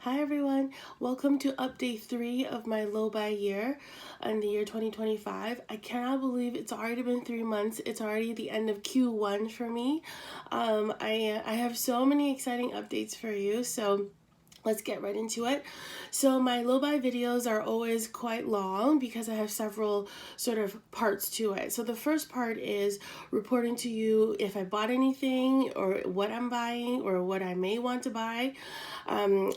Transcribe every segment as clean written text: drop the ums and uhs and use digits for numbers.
Hi everyone, welcome to update 3 of my low buy year in the year 2025. I cannot believe it's already been 3 months. It's already the end of Q1 for me. I have so many exciting updates for you, so let's get right into it. So my low buy videos are always quite long because I have several sort of parts to it. So the first part is reporting to you if I bought anything or what I'm buying or what I may want to buy.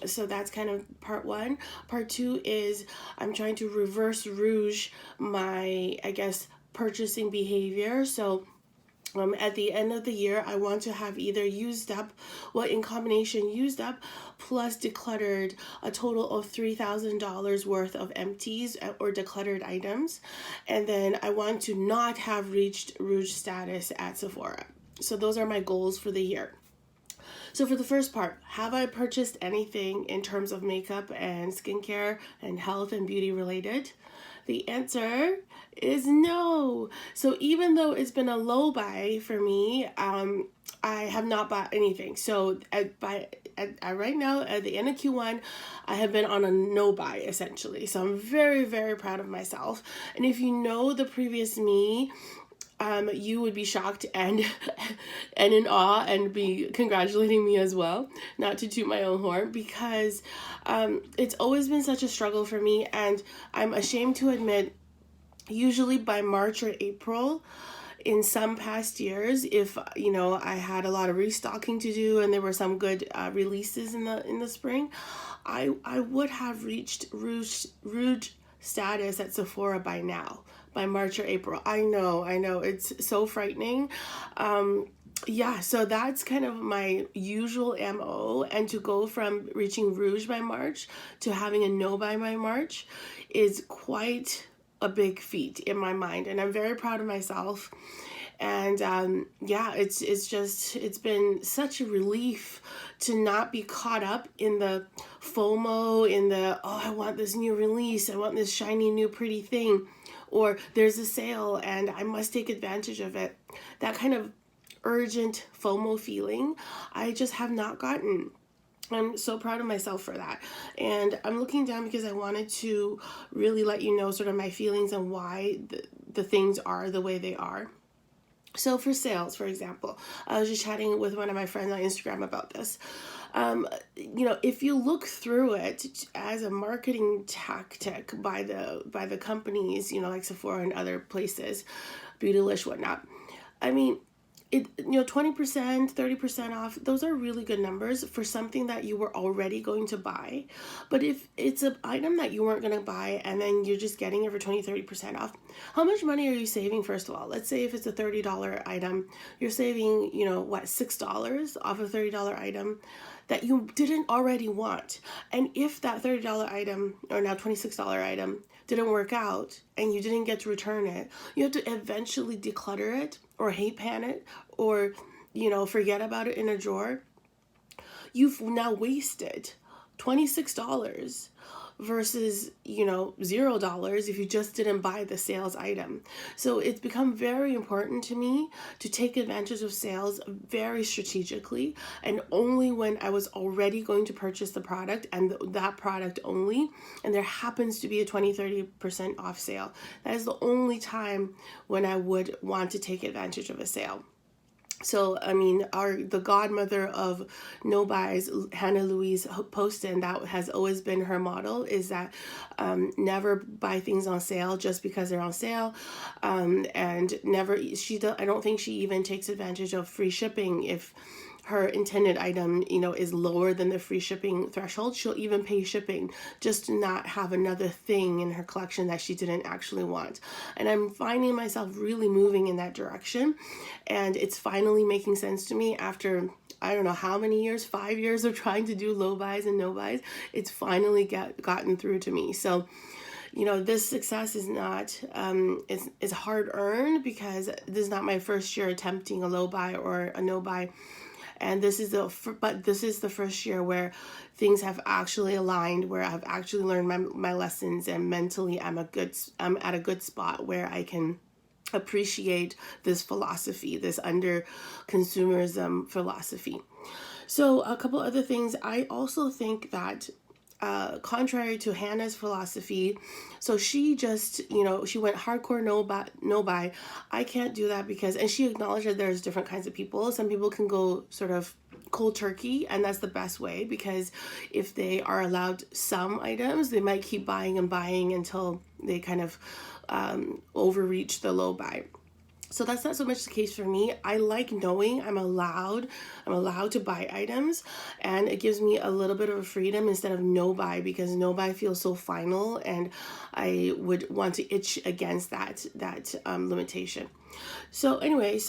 So that's kind of part one. Part two is I'm trying to reverse Rouge my, I guess, purchasing behavior. So at the end of the year, I want to have either used up, in combination used up plus decluttered, a total of $3,000 worth of empties or decluttered items. And then I want to not have reached Rouge status at Sephora. So those are my goals for the year. So for the first part, have I purchased anything in terms of makeup and skincare and health and beauty related? The answer is no. So even though it's been a low buy for me, I have not bought anything. So right now, at the end of Q1, I have been on a no buy essentially. So I'm very, very proud of myself. And if you know the previous me, you would be shocked and in awe and be congratulating me as well. Not to toot my own horn, because it's always been such a struggle for me, and I'm ashamed to admit, usually by March or April in some past years, if I had a lot of restocking to do and there were some good releases in the spring, I would have reached Rouge status at Sephora by now, by March or April. I know, it's so frightening. Yeah, so that's kind of my usual MO, and to go from reaching Rouge by March to having a no by March is quite a big feat in my mind, and I'm very proud of myself. And yeah, it's been such a relief to not be caught up in the FOMO, in the, oh, I want this new release, I want this shiny new pretty thing, or there's a sale and I must take advantage of it. That kind of urgent FOMO feeling, I just have not gotten. I'm so proud of myself for that. And I'm looking down because I wanted to really let you know sort of my feelings and why the things are the way they are. So for sales, for example, I was just chatting with one of my friends on Instagram about this. If you look through it as a marketing tactic by the companies, like Sephora and other places, Beautylish, whatnot, I mean, 20%, 30% off, those are really good numbers for something that you were already going to buy. But if it's an item that you weren't going to buy and then you're just getting it for 20, 30% off, how much money are you saving, first of all? Let's say if it's a $30 item, you're saving, $6 off a $30 item that you didn't already want. And if that $30 item, or now $26 item, didn't work out and you didn't get to return it, you have to eventually declutter it or hate pan it or forget about it in a drawer. You've now wasted $26 versus $0 if you just didn't buy the sales item. So it's become very important to me to take advantage of sales very strategically, and only when I was already going to purchase the product, and that product only, and there happens to be a 20-30% off sale. That is the only time when I would want to take advantage of a sale. So, I mean, the godmother of no buys, Hannah Louise Poston, that has always been her model, is that never buy things on sale just because they're on sale, and never, I don't think she even takes advantage of free shipping if her intended item, is lower than the free shipping threshold. She'll even pay shipping just to not have another thing in her collection that she didn't actually want. And I'm finding myself really moving in that direction. And it's finally making sense to me after, I don't know how many years, 5 years of trying to do low buys and no buys. It's finally gotten through to me. So, this success is not, is hard earned, because this is not my first year attempting a low buy or a no buy. And this is the first year where things have actually aligned, where I've actually learned my lessons, and mentally I'm at a good spot where I can appreciate this philosophy, this under consumerism philosophy. So a couple other things. I also think that contrary to Hannah's philosophy. So she just, she went hardcore no buy. I can't do that because, and she acknowledged that there's different kinds of people. Some people can go sort of cold turkey, and that's the best way, because if they are allowed some items, they might keep buying and buying until they kind of overreach the low buy. So that's not so much the case for me. I like knowing I'm allowed to buy items, and it gives me a little bit of a freedom instead of no buy, because no buy feels so final, and I would want to itch against that limitation. So anyway,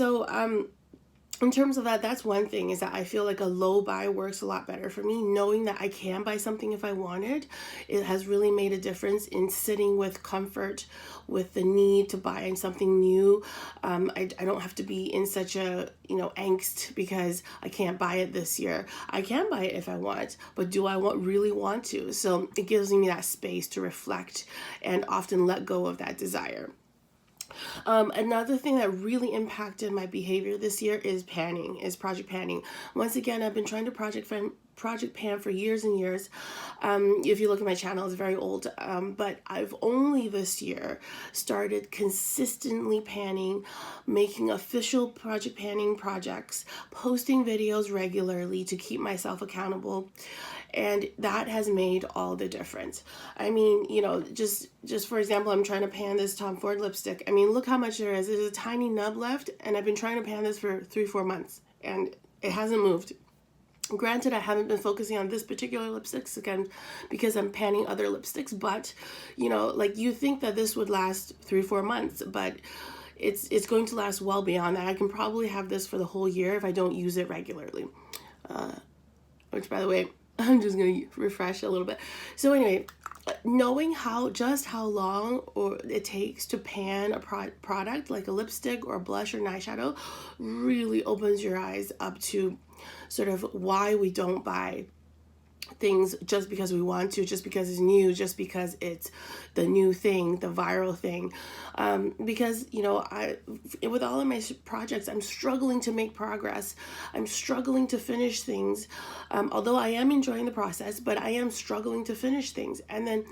in terms of that, that's one thing, is that I feel like a low buy works a lot better for me. Knowing that I can buy something if I wanted, it has really made a difference in sitting with comfort, with the need to buy something new. I don't have to be in such a, angst because I can't buy it this year. I can buy it if I want, but do I really want to? So it gives me that space to reflect and often let go of that desire. Another thing that really impacted my behavior this year is project panning. Once again, I've been trying to project pan for years and years. If you look at my channel, it's very old, but I've only this year started consistently panning, making official project panning projects, posting videos regularly to keep myself accountable. And that has made all the difference. I mean, just for example, I'm trying to pan this Tom Ford lipstick. I mean, look how much there is. There's a tiny nub left, and I've been trying to pan this for 3-4 months, and it hasn't moved. Granted, I haven't been focusing on this particular lipsticks, again, because I'm panning other lipsticks, but, you think that this would last 3-4 months, but it's going to last well beyond that. I can probably have this for the whole year if I don't use it regularly. Which, by the way, I'm just going to refresh a little bit. So anyway, knowing how long it takes to pan a product like a lipstick or a blush or an eyeshadow really opens your eyes up to sort of why we don't buy things just because we want to, just because it's new, just because it's the new thing, the viral thing. Because, with all of my projects, I'm struggling to make progress. I'm struggling to finish things. Although I am enjoying the process, but I am struggling to finish things. And then,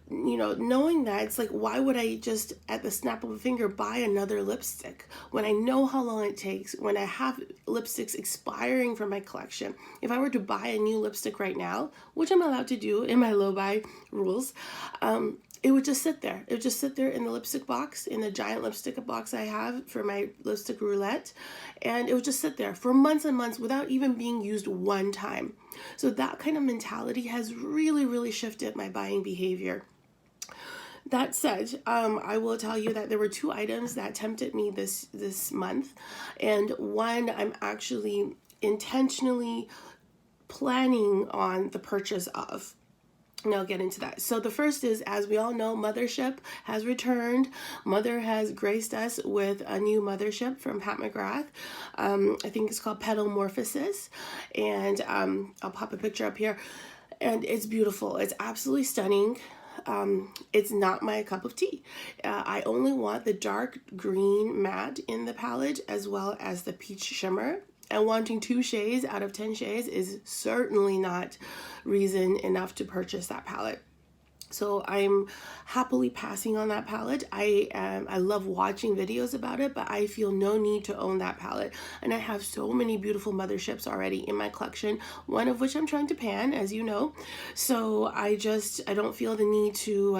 knowing that, it's like, why would I just at the snap of a finger buy another lipstick when I know how long it takes, when I have lipsticks expiring from my collection? If I were to buy a new lipstick right now, which I'm allowed to do in my low buy rules, it would just sit there. It would just sit there in the lipstick box, in the giant lipstick box I have for my lipstick roulette, and it would just sit there for months and months without even being used one time. So that kind of mentality has really, really shifted my buying behavior. That said, I will tell you that there were 2 items that tempted me this month, and one I'm actually intentionally planning on the purchase of. And I'll get into that. So the first is, as we all know, Mothership has returned. Mother has graced us with a new Mothership from Pat McGrath. I think it's called Petalmorphosis, and I'll pop a picture up here. And it's beautiful. It's absolutely stunning. It's not my cup of tea. I only want the dark green matte in the palette as well as the peach shimmer. And wanting 2 shades out of 10 shades is certainly not reason enough to purchase that palette. So I'm happily passing on that palette. I love watching videos about it, but I feel no need to own that palette. And I have so many beautiful Motherships already in my collection, one of which I'm trying to pan, as you know. So I don't feel the need to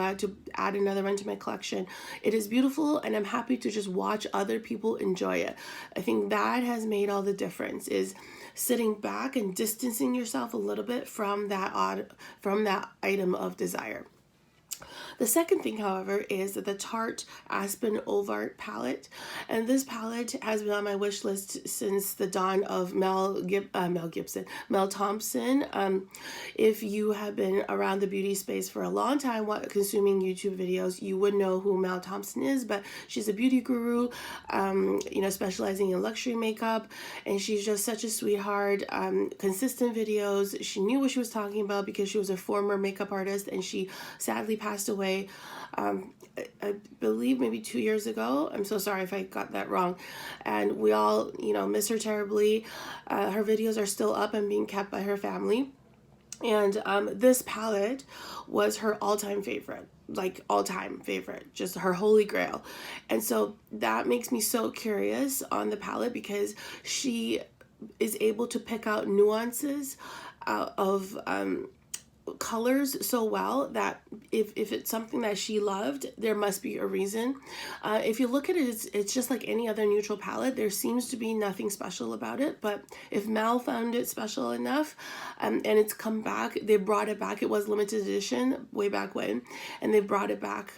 add another one to my collection. It is beautiful, and I'm happy to just watch other people enjoy it. I think that has made all the difference, is sitting back and distancing yourself a little bit from that item of desire. The second thing, however, is the Tarte Aspen Overt palette. And this palette has been on my wish list since the dawn of Mel Thompson. If you have been around the beauty space for a long time consuming YouTube videos, you would know who Mel Thompson is, but she's a beauty guru, specializing in luxury makeup, and she's just such a sweetheart. Consistent videos. She knew what she was talking about because she was a former makeup artist, and she sadly passed away. I believe maybe 2 years ago. I'm so sorry if I got that wrong. And we all, miss her terribly. Her videos are still up and being kept by her family. And this palette was her all-time favorite, like all-time favorite, just her holy grail. And so that makes me so curious on the palette, because she is able to pick out nuances of colors so well that if it's something that she loved, there must be a reason. If you look at it, it's just like any other neutral palette. There seems to be nothing special about it, but if Mel found it special enough, and it's come back, they brought it back. It was limited edition way back when, and they brought it back.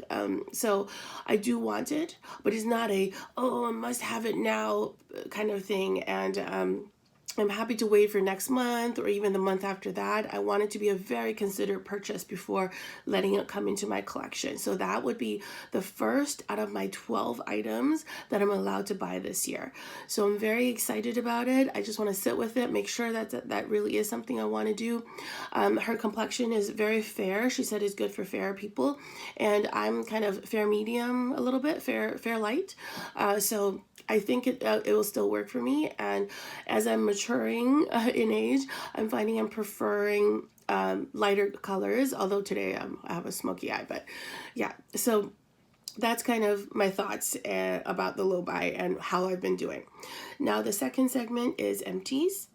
So I do want it, but it's not a, oh, I must have it now kind of thing. And I'm happy to wait for next month or even the month after that. I want it to be a very considered purchase before letting it come into my collection. So that would be the first out of my 12 items that I'm allowed to buy this year. So I'm very excited about it. I just want to sit with it, make sure that really is something I want to do. Her complexion is very fair. She said it's good for fair people, and I'm kind of fair medium, a little bit fair light. So I think it will still work for me. And as I'm maturing in age, I'm finding I'm preferring lighter colors. Although today I have a smoky eye, but yeah. So that's kind of my thoughts about the low buy and how I've been doing. Now the second segment is empties.